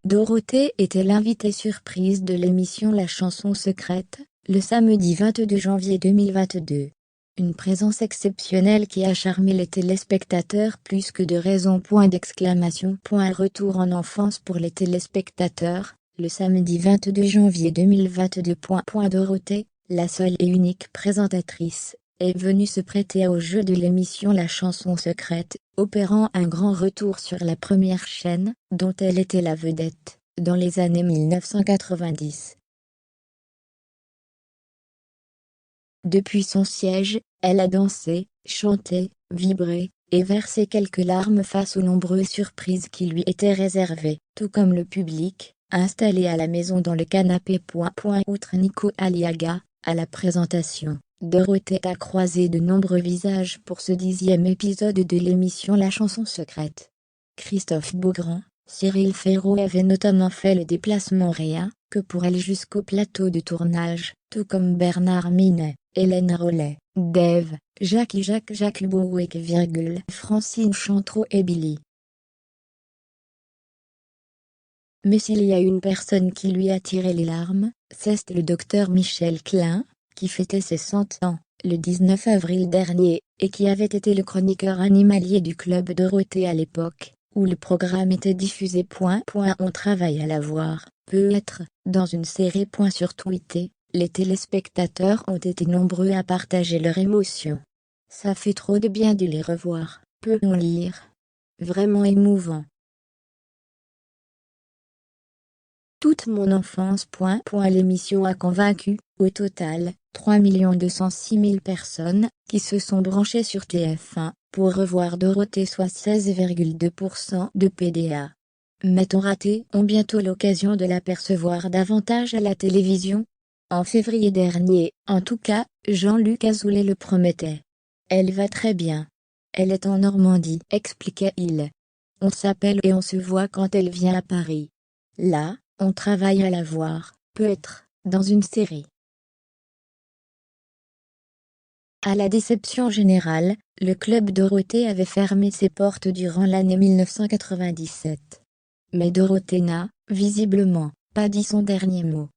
Dorothée était l'invitée surprise de l'émission La Chanson Secrète, le samedi 22 janvier 2022. Une présence exceptionnelle qui a charmé les téléspectateurs plus que de raison. Retour en enfance pour les téléspectateurs, le samedi 22 janvier 2022. Dorothée, la seule et unique présentatrice, est venue se prêter au jeu de l'émission La Chanson Secrète, opérant un grand retour sur la première chaîne, dont elle était la vedette, dans les années 1990. Depuis son siège, elle a dansé, chanté, vibré, et versé quelques larmes face aux nombreuses surprises qui lui étaient réservées, tout comme le public, installé à la maison dans le canapé. Outre Nico Aliaga, à la présentation, Dorothée a croisé de nombreux visages pour ce 10e épisode de l'émission La Chanson Secrète. Christophe Beaugrand, Cyril Ferraud avaient notamment fait le déplacement rien que pour elle jusqu'au plateau de tournage, tout comme Bernard Minet, Hélène Rollet, Dave, Jacques Bourouek, Francine Chantreau et Billy. Mais s'il y a une personne qui lui a tiré les larmes, c'est le docteur Michel Klein, qui fêtait ses 100 ans, le 19 avril dernier, et qui avait été le chroniqueur animalier du Club Dorothée à l'époque, où le programme était diffusé. On travaille à la voir, peut-être, dans une série. Sur Twitter, les téléspectateurs ont été nombreux à partager leur émotion. Ça fait trop de bien de les revoir, peut-on lire. Vraiment émouvant. Toute mon enfance. L'émission a convaincu, au total, 3 206 000 personnes, qui se sont branchées sur TF1, pour revoir Dorothée, soit 16,2% de PDA. Mais ont bientôt l'occasion de l'apercevoir davantage à la télévision. En février dernier, en tout cas, Jean-Luc Azoulay le promettait. Elle va très bien. Elle est en Normandie, expliquait-il. On s'appelle et on se voit quand elle vient à Paris. Là, on travaille à la voir, peut-être, dans une série. À la déception générale, le Club Dorothée avait fermé ses portes durant l'année 1997. Mais Dorothée n'a, visiblement, pas dit son dernier mot.